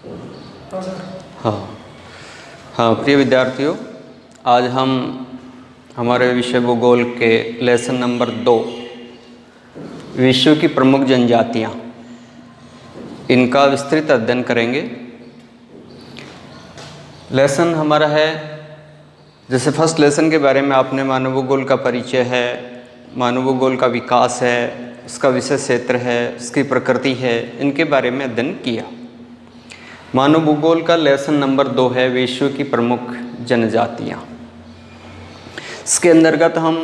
हाँ हाँ, प्रिय विद्यार्थियों, आज हम हमारे विषय भूगोल के लेसन नंबर 2 विश्व की प्रमुख जनजातियाँ, इनका विस्तृत अध्ययन करेंगे। लेसन हमारा है, जैसे फर्स्ट लेसन के बारे में आपने मानव भूगोल का परिचय है, मानव भूगोल का विकास है, उसका विषय क्षेत्र है, उसकी प्रकृति है, इनके बारे में अध्ययन किया। मानव भूगोल का लेसन नंबर 2 है विश्व की प्रमुख जनजातियाँ। इसके अंतर्गत हम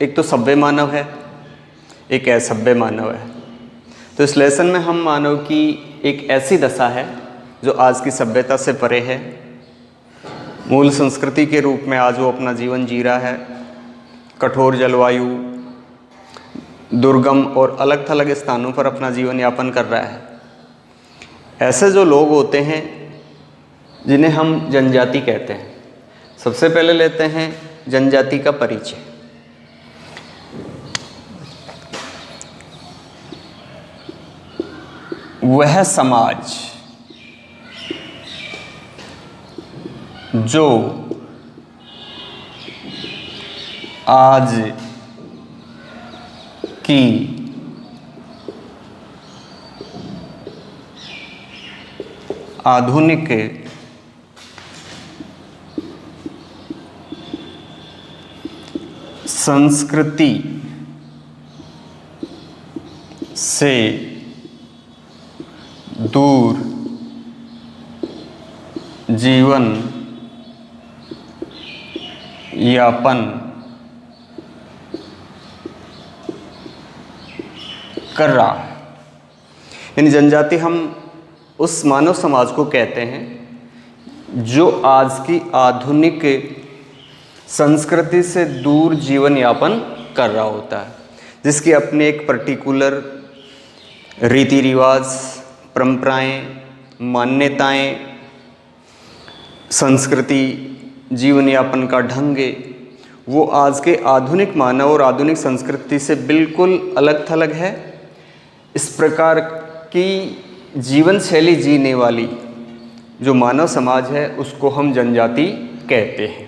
एक तो सभ्य मानव है, एक असभ्य मानव है। तो इस लेसन में हम मानव की एक ऐसी दशा है जो आज की सभ्यता से परे है, मूल संस्कृति के रूप में आज वो अपना जीवन जी रहा है। कठोर जलवायु, दुर्गम और अलग थलग स्थानों पर अपना जीवन यापन कर रहा है। ऐसे जो लोग होते हैं जिन्हें हम जनजाति कहते हैं। सबसे पहले लेते हैं जनजाति का परिचय। वह समाज जो आज की आधुनिक संस्कृति से दूर जीवन यापन कर रहा है। यानी जनजाति हम उस मानव समाज को कहते हैं जो आज की आधुनिक संस्कृति से दूर जीवन यापन कर रहा होता है, जिसकी अपने एक पर्टिकुलर रीति रिवाज, परंपराएं, मान्यताएं, संस्कृति, जीवन यापन का ढंग, वो आज के आधुनिक मानव और आधुनिक संस्कृति से बिल्कुल अलग थलग है। इस प्रकार की जीवन शैली जीने वाली जो मानव समाज है उसको हम जनजाति कहते हैं।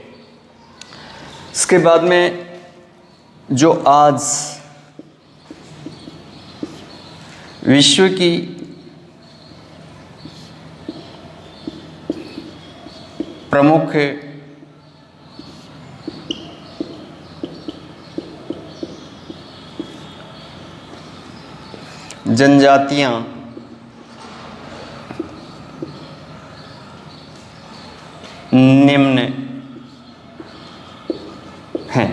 इसके बाद में जो आज विश्व की प्रमुख जनजातियां निम्न हैं।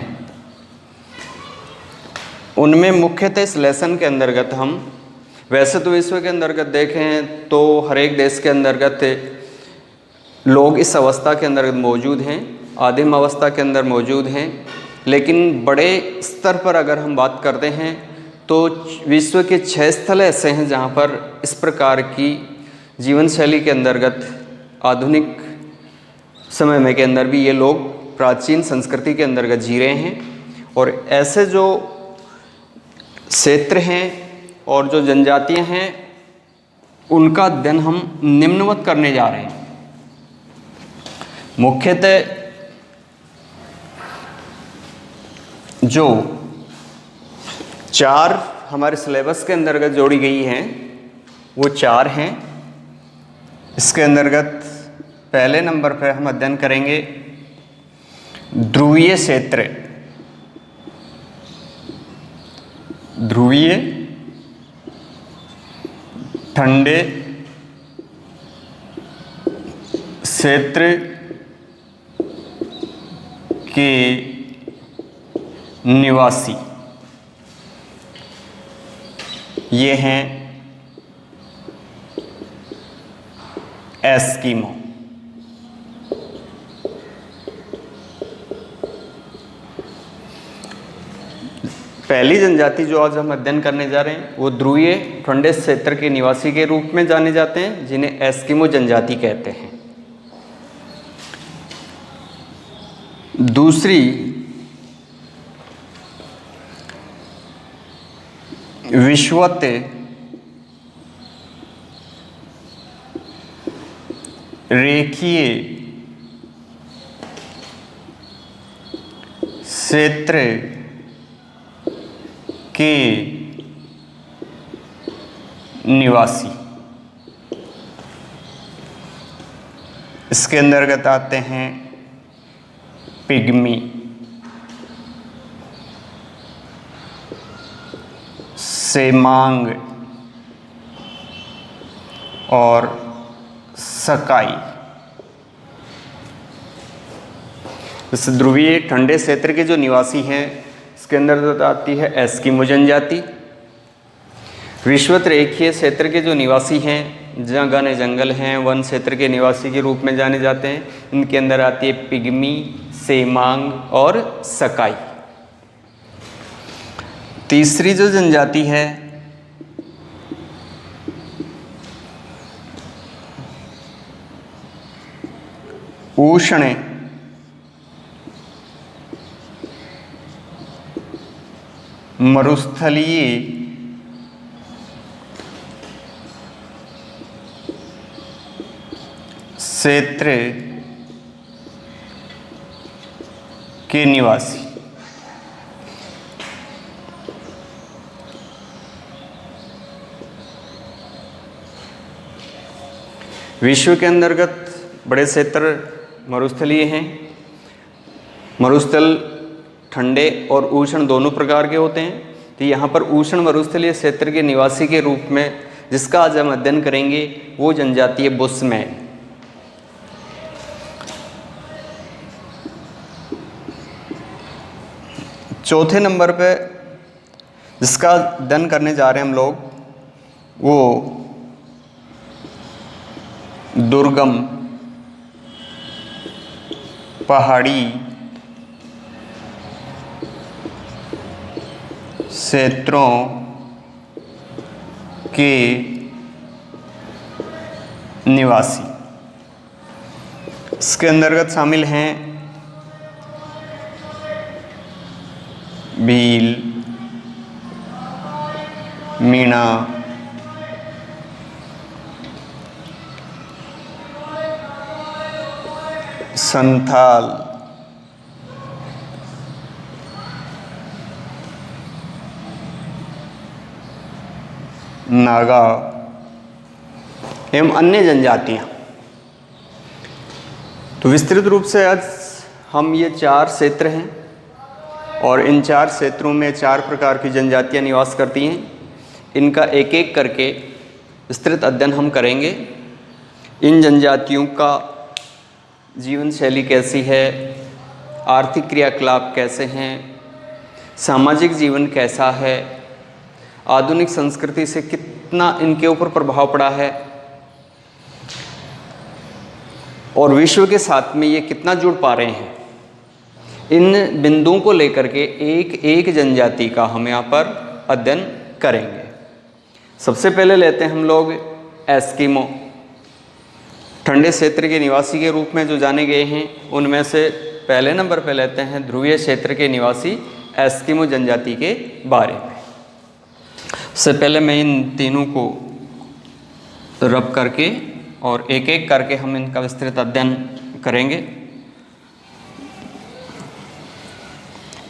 उनमें मुख्यतः इस लेसन के अंतर्गत हम, वैसे तो विश्व के अंतर्गत देखें तो हर एक देश के अंतर्गत लोग इस अवस्था के अंदर मौजूद हैं, आदिम अवस्था के अंदर मौजूद हैं। लेकिन बड़े स्तर पर अगर हम बात करते हैं तो विश्व के 6 स्थल ऐसे हैं जहाँ पर इस प्रकार की जीवन शैली के अंतर्गत आधुनिक समय में के अंदर भी ये लोग प्राचीन संस्कृति के अंतर्गत जी रहे हैं। और ऐसे जो क्षेत्र हैं और जो जनजातियां हैं उनका अध्ययन हम निम्नवत करने जा रहे हैं। मुख्यतः जो 4 हमारे सिलेबस के अंतर्गत जोड़ी गई हैं वो 4 हैं। इसके अंतर्गत पहले नंबर पर हम अध्ययन करेंगे ध्रुवीय क्षेत्र। ध्रुवीय, ठंडे क्षेत्र के निवासी, ये हैं एस्किमो। पहली जनजाति जो आज हम अध्ययन करने जा रहे हैं वो ध्रुवीय ठंडे क्षेत्र के निवासी के रूप में जाने जाते हैं, जिन्हें एस्किमो जनजाति कहते हैं। दूसरी विषुवत रेखीय क्षेत्र के निवासी। इसके अंतर्गत आते हैं पिग्मी, सेमांग और सकाई। इस ध्रुवीय ठंडे क्षेत्र के जो निवासी हैं इसके अंदर आती है एस्किमो जनजाति। विषुवत रेखीय क्षेत्र के जो निवासी हैं, जहाँ घने जंगल हैं, वन क्षेत्र के निवासी के रूप में जाने जाते हैं, इनके अंदर आती है पिग्मी, सेमांग और सकाई। तीसरी जो जनजाति है उष्ण मरुस्थलीय क्षेत्र के निवासी। विश्व के अंतर्गत बड़े क्षेत्र मरुस्थलीय हैं। मरुस्थल ठंडे और उष्ण दोनों प्रकार के होते हैं। तो यहाँ पर उष्ण मरुस्थलीय क्षेत्र के निवासी के रूप में जिसका आज हम अध्ययन करेंगे वो जनजाति है बुशमैन। चौथे नंबर पे जिसका अध्ययन करने जा रहे हैं हम लोग वो दुर्गम पहाड़ी क्षेत्रों के निवासी। इसके अंतर्गत शामिल हैं भील, मीणा, संथाल, नागा एवं अन्य जनजातियां। तो विस्तृत रूप से आज हम ये 4 क्षेत्र हैं और इन 4 क्षेत्रों में 4 प्रकार की जनजातियां निवास करती हैं। इनका एक एक करके विस्तृत अध्ययन हम करेंगे। इन जनजातियों का जीवन शैली कैसी है, आर्थिक क्रियाकलाप कैसे हैं, सामाजिक जीवन कैसा है, आधुनिक संस्कृति से कितना इनके ऊपर प्रभाव पड़ा है और विश्व के साथ में ये कितना जुड़ पा रहे हैं, इन बिंदुओं को लेकर के एक एक जनजाति का हम यहाँ पर अध्ययन करेंगे। सबसे पहले लेते हैं हम लोग एस्किमो। ठंडे क्षेत्र के निवासी के रूप में जो जाने गए हैं उनमें से पहले नंबर पर लेते हैं ध्रुवीय क्षेत्र के निवासी एस्किमो जनजाति के बारे में। सबसे पहले मैं इन तीनों को रब करके और एक एक करके हम इनका विस्तृत अध्ययन करेंगे।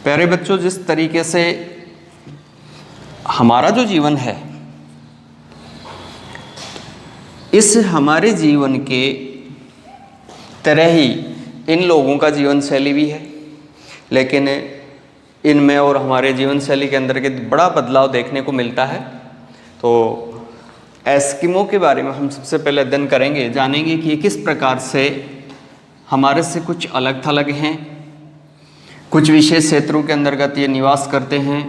प्यारे बच्चों, जिस तरीके से हमारा जो जीवन है, इस हमारे जीवन के तरह ही इन लोगों का जीवन शैली भी है, लेकिन इनमें और हमारे जीवन शैली के अंदर के बड़ा बदलाव देखने को मिलता है। तो एस्किमो के बारे में हम सबसे पहले अध्ययन करेंगे, जानेंगे कि ये किस प्रकार से हमारे से कुछ अलग थलग हैं, कुछ विशेष क्षेत्रों के अंतर्गत ये निवास करते हैं।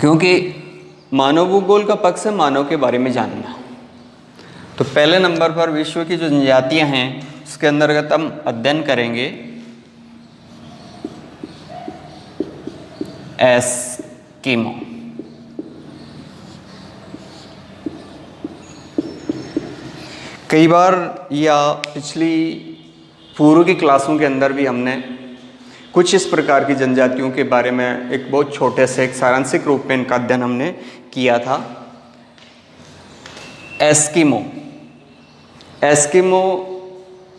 क्योंकि मानव भूगोल का पक्ष है मानव के बारे में जानना। तो पहले नंबर पर विश्व की जो जनजातियां हैं उसके अंतर्गत हम अध्ययन करेंगे एस्किमो। कई बार या पिछली पूर्व की क्लासों के अंदर भी हमने कुछ इस प्रकार की जनजातियों के बारे में एक बहुत छोटे से एक सारांशिक रूप में इनका अध्ययन हमने किया था। एस्किमो एस्किमो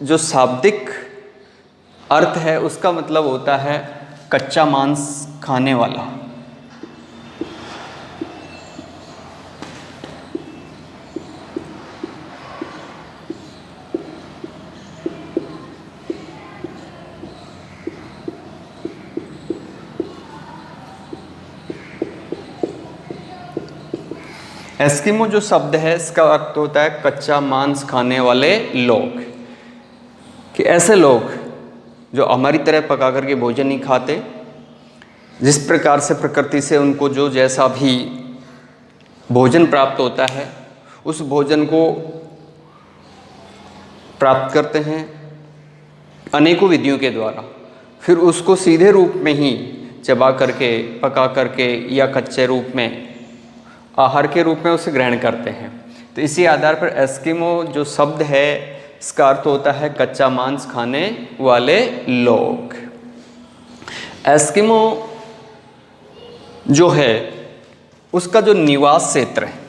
जो शाब्दिक अर्थ है उसका मतलब होता है कच्चा मांस खाने वाला। एस्किमो जो शब्द है इसका अर्थ होता है कच्चा मांस खाने वाले लोग, कि ऐसे लोग जो हमारी तरह पका करके भोजन नहीं खाते, जिस प्रकार से प्रकृति से उनको जो जैसा भी भोजन प्राप्त होता है उस भोजन को प्राप्त करते हैं अनेकों विधियों के द्वारा, फिर उसको सीधे रूप में ही चबा करके, पका करके या कच्चे रूप में आहार के रूप में उसे ग्रहण करते हैं। तो इसी आधार पर एस्किमो जो शब्द है इसका अर्थ होता है कच्चा मांस खाने वाले लोग। एस्किमो जो है उसका जो निवास क्षेत्र है,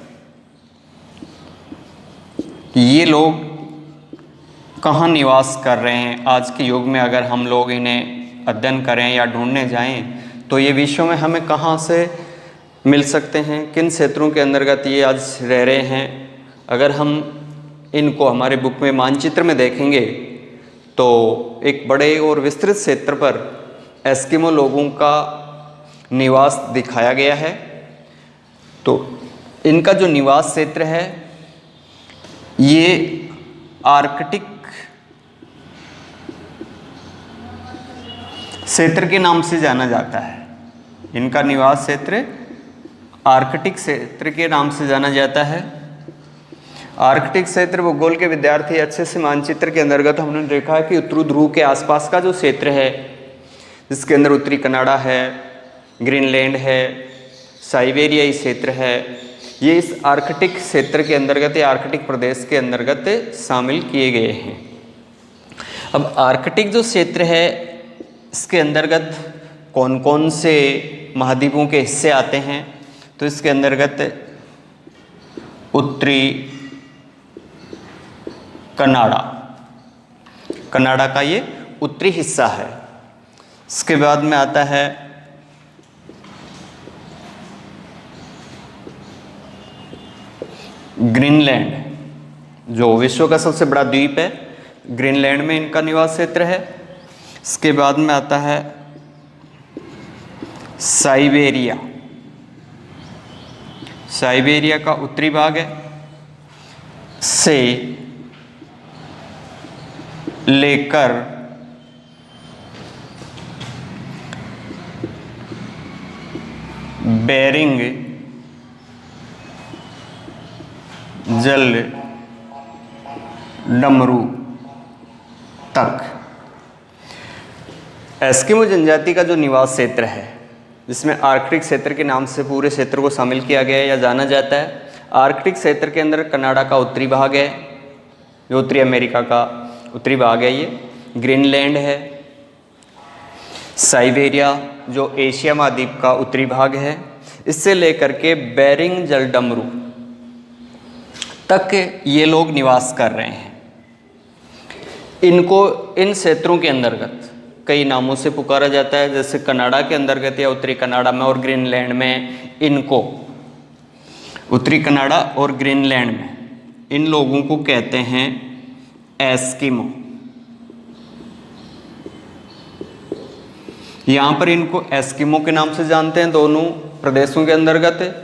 ये लोग कहाँ निवास कर रहे हैं आज के युग में, अगर हम लोग इन्हें अध्ययन करें या ढूंढने जाएं तो ये विश्व में हमें कहाँ से मिल सकते हैं, किन क्षेत्रों के अंतर्गत ये आज रह रहे हैं। अगर हम इनको हमारे बुक में मानचित्र में देखेंगे तो एक बड़े और विस्तृत क्षेत्र पर एस्किमो लोगों का निवास दिखाया गया है। तो इनका जो निवास क्षेत्र है ये आर्कटिक क्षेत्र के नाम से जाना जाता है। इनका निवास क्षेत्र आर्कटिक क्षेत्र के नाम से जाना जाता है। आर्कटिक क्षेत्र भूगोल के विद्यार्थी अच्छे से मानचित्र के अंतर्गत हमने देखा है कि उत्तरी ध्रुव के आसपास का जो क्षेत्र है, जिसके अंदर उत्तरी कनाडा है, ग्रीनलैंड है, साइबेरियाई क्षेत्र है, ये इस आर्कटिक क्षेत्र के अंतर्गत या आर्कटिक प्रदेश के अंतर्गत शामिल किए गए हैं। अब आर्कटिक जो क्षेत्र है इसके अंतर्गत कौन कौन से महाद्वीपों के हिस्से आते हैं, तो इसके अंतर्गत उत्तरी कनाडा का ये उत्तरी हिस्सा है। इसके बाद में आता है ग्रीनलैंड, जो विश्व का सबसे बड़ा द्वीप है। ग्रीनलैंड में इनका निवास क्षेत्र है। इसके बाद में आता है साइबेरिया का उत्तरी भाग है, से लेकर बेरिंग जल डमरू तक एस्किमो जनजाति का जो निवास क्षेत्र है, जिसमें आर्कटिक क्षेत्र के नाम से पूरे क्षेत्र को शामिल किया गया है या जाना जाता है। आर्कटिक क्षेत्र के अंदर कनाडा का उत्तरी भाग है, जो उत्तरी अमेरिका का उत्तरी भाग है, ये ग्रीनलैंड है। साइबेरिया जो एशिया महाद्वीप का उत्तरी भाग है, इससे लेकर के बेरिंग जलडमरू तक ये लोग निवास कर रहे हैं। इनको इन क्षेत्रों के अंतर्गत कई नामों से पुकारा जाता है, जैसे कनाडा के अंतर्गत या उत्तरी कनाडा में और ग्रीनलैंड में इनको, उत्तरी कनाडा और ग्रीनलैंड में इन लोगों को कहते हैं एस्किमो। यहाँ पर इनको एस्किमो के नाम से जानते हैं दोनों प्रदेशों के अंतर्गत।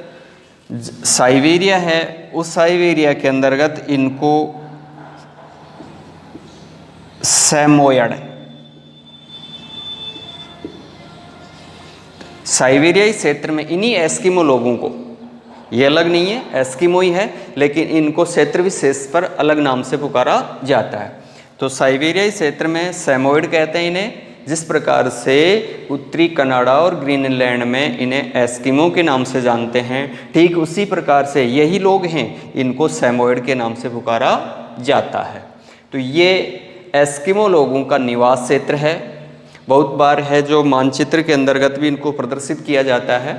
साइबेरिया है, उस साइबेरिया के अंतर्गत इनको सैमोयड, साइबेरियाई क्षेत्र में इन्हीं एस्किमो लोगों को, ये अलग नहीं है, एस्किमो ही है, लेकिन इनको क्षेत्र विशेष पर अलग नाम से पुकारा जाता है। तो साइबेरियाई क्षेत्र में सैमोइड कहते हैं इन्हें, जिस प्रकार से उत्तरी कनाडा और ग्रीनलैंड में इन्हें एस्किमो के नाम से जानते हैं, ठीक उसी प्रकार से यही लोग हैं, इनको सैमोइड के नाम से पुकारा जाता है। तो ये एस्किमो लोगों का निवास क्षेत्र है। बहुत बार है जो मानचित्र के अंतर्गत भी इनको प्रदर्शित किया जाता है।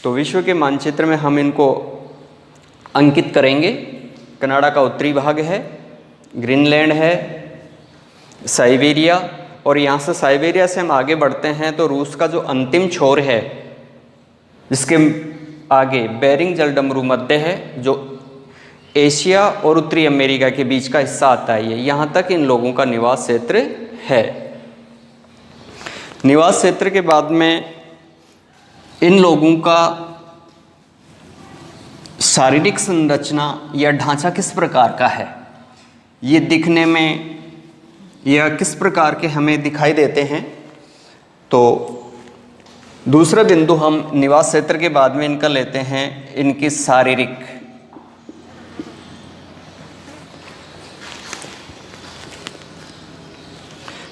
तो विश्व के मानचित्र में हम इनको अंकित करेंगे। कनाडा का उत्तरी भाग है, ग्रीनलैंड है, साइबेरिया, और यहाँ से साइबेरिया से हम आगे बढ़ते हैं तो रूस का जो अंतिम छोर है, जिसके आगे बेरिंग जलडमरू मध्य है, जो एशिया और उत्तरी अमेरिका के बीच का हिस्सा आता है, यहाँ तक इन लोगों का निवास क्षेत्र है। निवास क्षेत्र के बाद में इन लोगों का शारीरिक संरचना या ढांचा किस प्रकार का है, ये दिखने में या किस प्रकार के हमें दिखाई देते हैं। तो दूसरा बिंदु हम निवास क्षेत्र के बाद में इनका लेते हैं, इनकी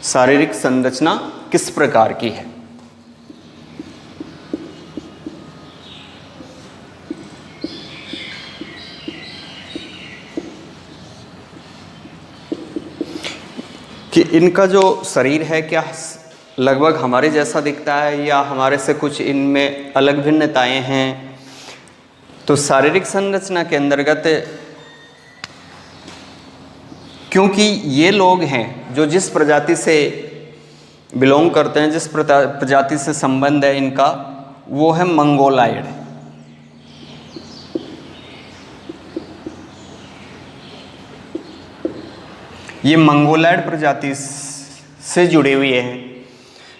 शारीरिक संरचना किस प्रकार की है। कि इनका जो शरीर है क्या लगभग हमारे जैसा दिखता है या हमारे से कुछ इनमें अलग भिन्नताएं हैं। तो शारीरिक संरचना के अंतर्गत, क्योंकि ये लोग हैं जो जिस प्रजाति से बिलोंग करते हैं, जिस प्रजाति से संबंध है इनका, वो है मंगोलाइड। ये मंगोलाइड प्रजाति से जुड़े हुए हैं।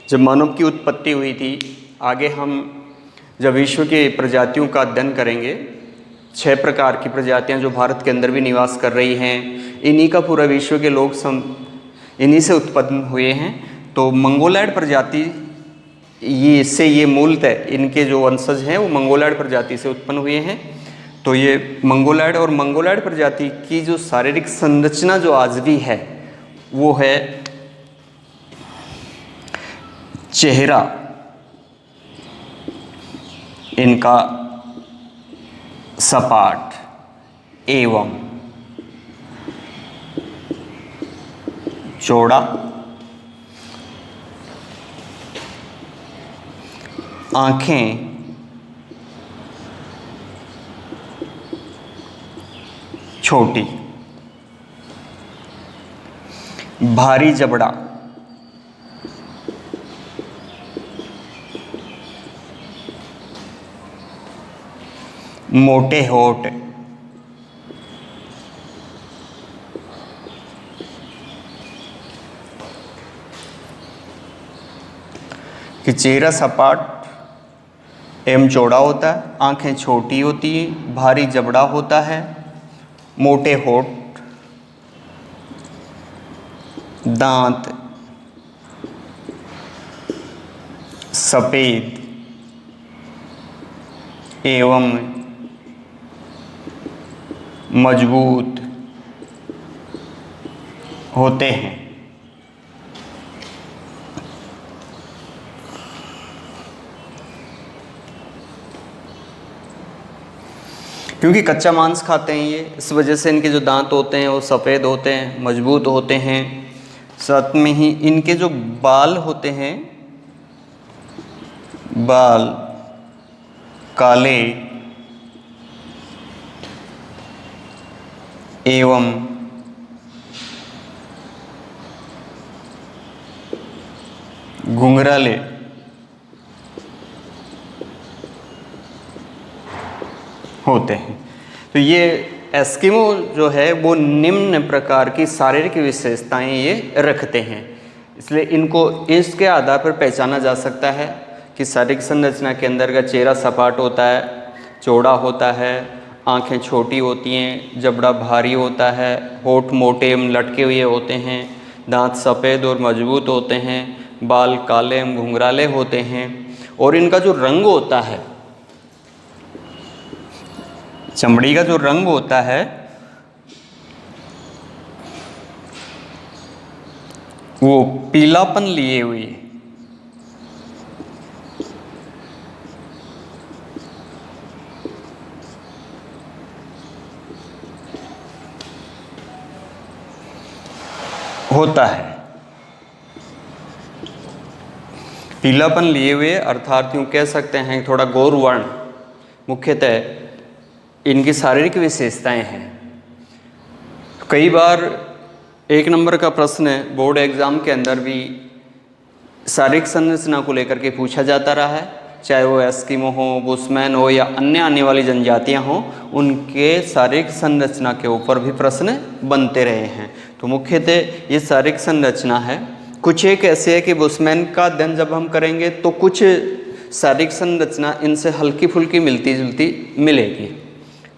जब मानव की उत्पत्ति हुई थी, आगे हम जब विश्व की प्रजातियों का अध्ययन करेंगे, 6 प्रकार की प्रजातियां जो भारत के अंदर भी निवास कर रही हैं, इन्हीं का पूरा विश्व के लोग इन्हीं से उत्पन्न हुए हैं। तो मंगोलाइड प्रजाति ये मूलतः इनके जो वंशज हैं वो मंगोलाइड प्रजाति से उत्पन्न हुए हैं। तो ये मंगोलाइड प्रजाति की जो शारीरिक संरचना जो आज भी है वो है चेहरा इनका सपाट एवं चौड़ा, आंखें छोटी, भारी जबड़ा, मोटे होठ, कि चेहरा सपाट एवं चौड़ा होता है, आंखें छोटी होती हैं, भारी जबड़ा होता है, मोटे होठ, दांत सफेद एवं मजबूत होते हैं। क्योंकि कच्चा मांस खाते हैं ये, इस वजह से इनके जो दांत होते हैं वो सफ़ेद होते हैं, मजबूत होते हैं। साथ में ही इनके जो बाल होते हैं, बाल काले एवं घुंघराले होते हैं। तो ये एस्किमो जो है वो निम्न प्रकार की शारीरिक विशेषताएं ये रखते हैं, इसलिए इनको इसके आधार पर पहचाना जा सकता है कि शारीरिक संरचना के अंदर का चेहरा सपाट होता है, चौड़ा होता है, आंखें छोटी होती हैं, जबड़ा भारी होता है, होठ मोटे एवं लटके हुए होते हैं, दांत सफ़ेद और मजबूत होते हैं, बाल काले एवं घुंघराले होते हैं, और इनका जो रंग होता है, चमड़ी का जो रंग होता है वो पीलापन लिए हुए होता है। पीलापन लिए हुए अर्थात यूँ कह सकते हैं थोड़ा गौर वर्ण मुख्यतः इनकी शारीरिक विशेषताएं हैं। कई बार एक नंबर का प्रश्न है, बोर्ड एग्ज़ाम के अंदर भी शारीरिक संरचना को लेकर के पूछा जाता रहा है, चाहे वो एस्किमो हो, बुशमैन हो या अन्य आने वाली जनजातियां हों, उनके शारीरिक संरचना के ऊपर भी प्रश्न बनते रहे हैं। तो मुख्यतः ये शारीरिक संरचना है। कुछ एक ऐसे है कि बुशमैन का अध्ययन जब हम करेंगे तो कुछ शारीरिक संरचना इनसे हल्की फुल्की मिलती जुलती मिलेगी,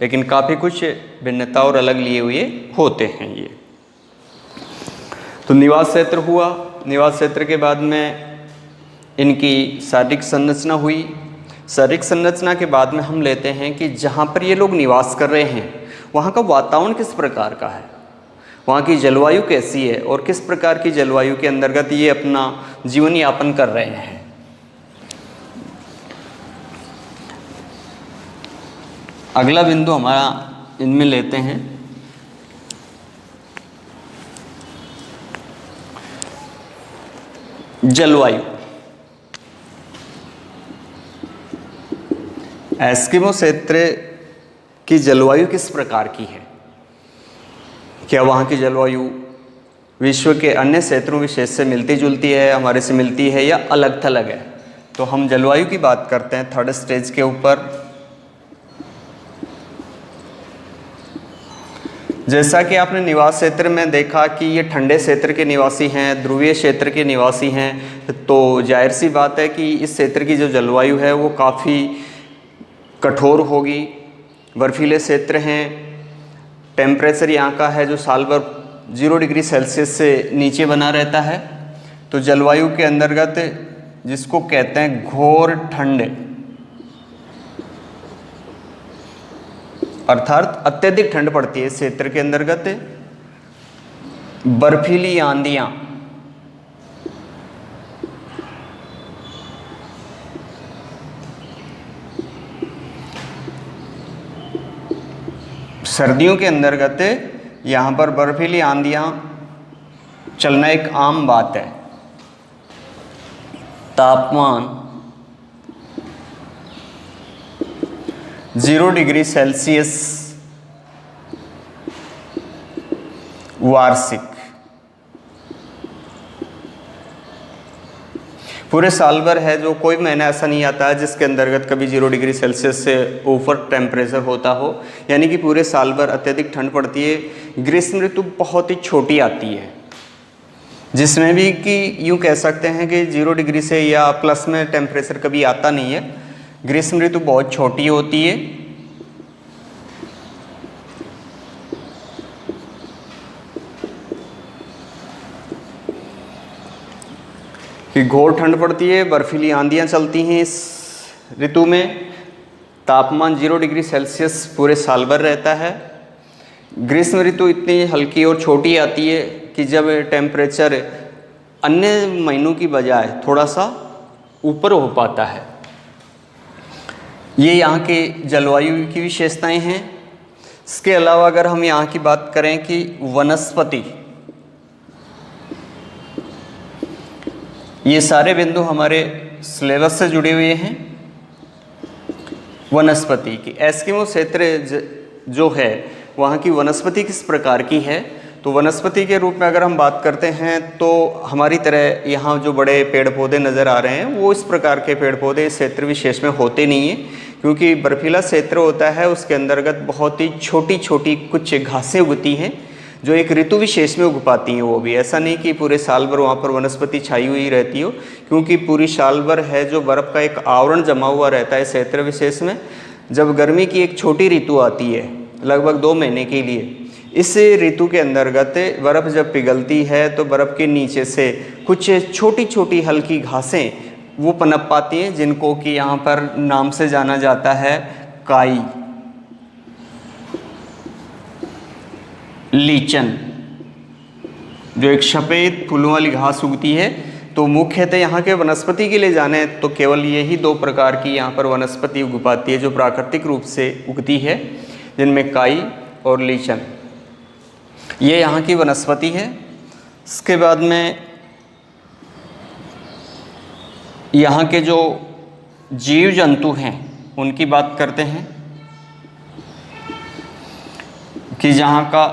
लेकिन काफ़ी कुछ भिन्नता और अलग लिए हुए होते हैं ये। तो निवास क्षेत्र हुआ, निवास क्षेत्र के बाद में इनकी शारीरिक संरचना हुई। शारीरिक संरचना के बाद में हम लेते हैं कि जहाँ पर ये लोग निवास कर रहे हैं वहाँ का वातावरण किस प्रकार का है, वहाँ की जलवायु कैसी है और किस प्रकार की जलवायु के अंतर्गत ये अपना जीवन यापन कर रहे हैं। अगला बिंदु हमारा इनमें लेते हैं जलवायु। एस्किमो क्षेत्र की जलवायु किस प्रकार की है, क्या वहाँ की जलवायु विश्व के अन्य क्षेत्रों विशेष से मिलती जुलती है, हमारे से मिलती है या अलग थलग है। तो हम जलवायु की बात करते हैं थर्ड स्टेज के ऊपर। जैसा कि आपने निवास क्षेत्र में देखा कि ये ठंडे क्षेत्र के निवासी हैं, ध्रुवीय क्षेत्र के निवासी हैं, तो जाहिर सी बात है कि इस क्षेत्र की जो जलवायु है वो काफ़ी कठोर होगी। बर्फीले क्षेत्र हैं, टेम्परेचर यहाँ का है जो साल भर 0 डिग्री सेल्सियस से नीचे बना रहता है। तो जलवायु के अंतर्गत जिसको कहते हैं घोर ठंड, अर्थात अत्यधिक ठंड पड़ती है इस क्षेत्र के अंतर्गत। बर्फीली आंधियाँ, सर्दियों के अंतर्गत यहाँ पर बर्फीली आंधियाँ चलना एक आम बात है। तापमान 0 डिग्री सेल्सियस वार्षिक। पूरे साल भर है जो कोई महीना ऐसा नहीं आता है जिसके अंतर्गत कभी 0 डिग्री सेल्सियस से ऊपर टेम्परेचर होता हो, यानी कि पूरे साल भर अत्यधिक ठंड पड़ती है। ग्रीष्म ऋतु बहुत ही छोटी आती है, जिसमें भी कि यूँ कह सकते हैं कि 0 डिग्री से या प्लस में टेम्परेचर कभी आता नहीं है। ग्रीष्म ऋतु बहुत छोटी होती है। कि घोर ठंड पड़ती है, बर्फीली आंधियाँ चलती हैं इस ऋतु में। तापमान 0 डिग्री सेल्सियस पूरे साल भर रहता है। ग्रीष्म ऋतु इतनी हल्की और छोटी आती है कि जब टेम्परेचर अन्य महीनों की बजाय थोड़ा सा ऊपर हो पाता है। ये यहाँ के जलवायु की विशेषताएं हैं। इसके अलावा अगर हम यहाँ की बात करें कि वनस्पति, ये सारे बिंदु हमारे सिलेबस से जुड़े हुए हैं। वनस्पति की एस्किमो क्षेत्र जो है वहाँ की वनस्पति किस प्रकार की है, तो वनस्पति के रूप में अगर हम बात करते हैं तो हमारी तरह यहाँ जो बड़े पेड़ पौधे नज़र आ रहे हैं वो इस प्रकार के पेड़ पौधे इस क्षेत्र विशेष में होते नहीं हैं, क्योंकि बर्फीला क्षेत्र होता है उसके अंतर्गत बहुत ही छोटी छोटी कुछ घासें उगती हैं जो एक ऋतु विशेष में उग पाती हैं। वो भी ऐसा नहीं कि पूरे साल भर वहाँ पर वनस्पति छाई हुई रहती हो, क्योंकि पूरी साल भर है जो बर्फ़ का एक आवरण जमा हुआ रहता है क्षेत्र विशेष में। जब गर्मी की एक छोटी ऋतु आती है लगभग 2 महीने के लिए, इस ऋतु के अंतर्गत बर्फ़ जब पिघलती है तो बर्फ़ के नीचे से कुछ छोटी छोटी हल्की घासें वो पनप पाती हैं, जिनको कि यहाँ पर नाम से जाना जाता है काई, लीचन, जो एक सफ़ेद फूलों वाली घास उगती है। तो मुख्यतः यहाँ के वनस्पति के लिए जाने तो केवल यही 2 प्रकार की यहाँ पर वनस्पति उग पाती है जो प्राकृतिक रूप से उगती है, जिनमें काई और लीचन, ये यहाँ की वनस्पति है। इसके बाद में यहाँ के जो जीव जंतु हैं उनकी बात करते हैं कि जहाँ का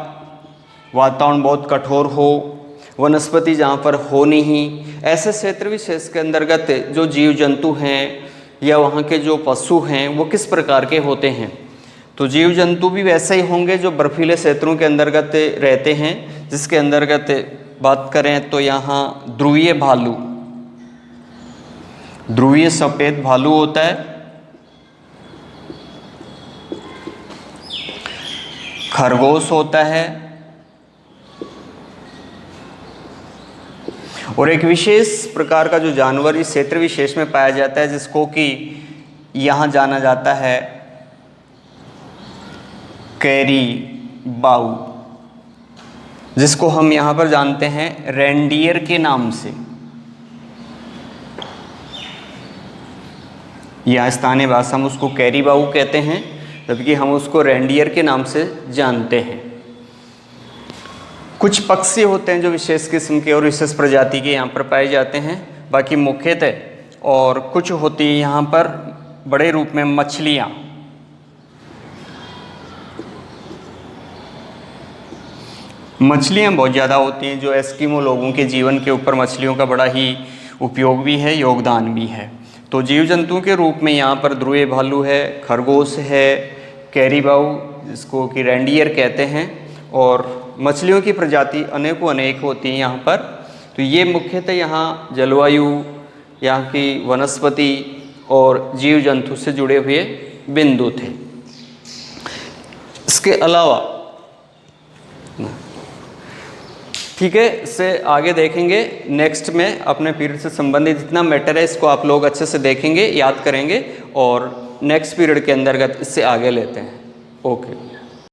वातावरण बहुत कठोर हो, वनस्पति जहाँ पर हो नहीं, ऐसे क्षेत्र विशेष के अंतर्गत जो जीव जंतु हैं या वहाँ के जो पशु हैं वो किस प्रकार के होते हैं। तो जीव जंतु भी वैसे ही होंगे जो बर्फीले क्षेत्रों के अंतर्गत रहते हैं, जिसके अंतर्गत बात करें तो यहाँ ध्रुवीय भालू, ध्रुवीय सफ़ेद भालू होता है, खरगोश होता है, और एक विशेष प्रकार का जो जानवर इस क्षेत्र विशेष में पाया जाता है जिसको कि यहाँ जाना जाता है कैरी बाऊ, जिसको हम यहाँ पर जानते हैं रेंडियर के नाम से। यहाँ स्थानीय भाषा में उसको कैरी बाऊ कहते हैं, जबकि हम उसको रेंडियर के नाम से जानते हैं। कुछ पक्षी होते हैं जो विशेष किस्म के और विशेष प्रजाति के यहाँ पर पाए जाते हैं, बाकी मुख्यतः, और कुछ होती है यहाँ पर बड़े रूप में मछलियाँ। मछलियाँ बहुत ज़्यादा होती हैं, जो एस्किमो लोगों के जीवन के ऊपर मछलियों का बड़ा ही उपयोग भी है, योगदान भी है। तो जीव जंतुओं के रूप में यहाँ पर ध्रुवीय भालू है, खरगोश है, कैरीबाऊ जिसको कि रेंडियर कहते हैं, और मछलियों की प्रजाति अनेकों अनेक होती हैं यहाँ पर। तो ये मुख्यतः यहाँ जलवायु, यहाँ की वनस्पति और जीव जंतु से जुड़े हुए बिंदु थे। इसके अलावा ठीक है, इससे आगे देखेंगे नेक्स्ट में अपने पीरियड से संबंधित जितना मैटर है इसको आप लोग अच्छे से देखेंगे, याद करेंगे और नेक्स्ट पीरियड के अंतर्गत इससे आगे लेते हैं। ओके।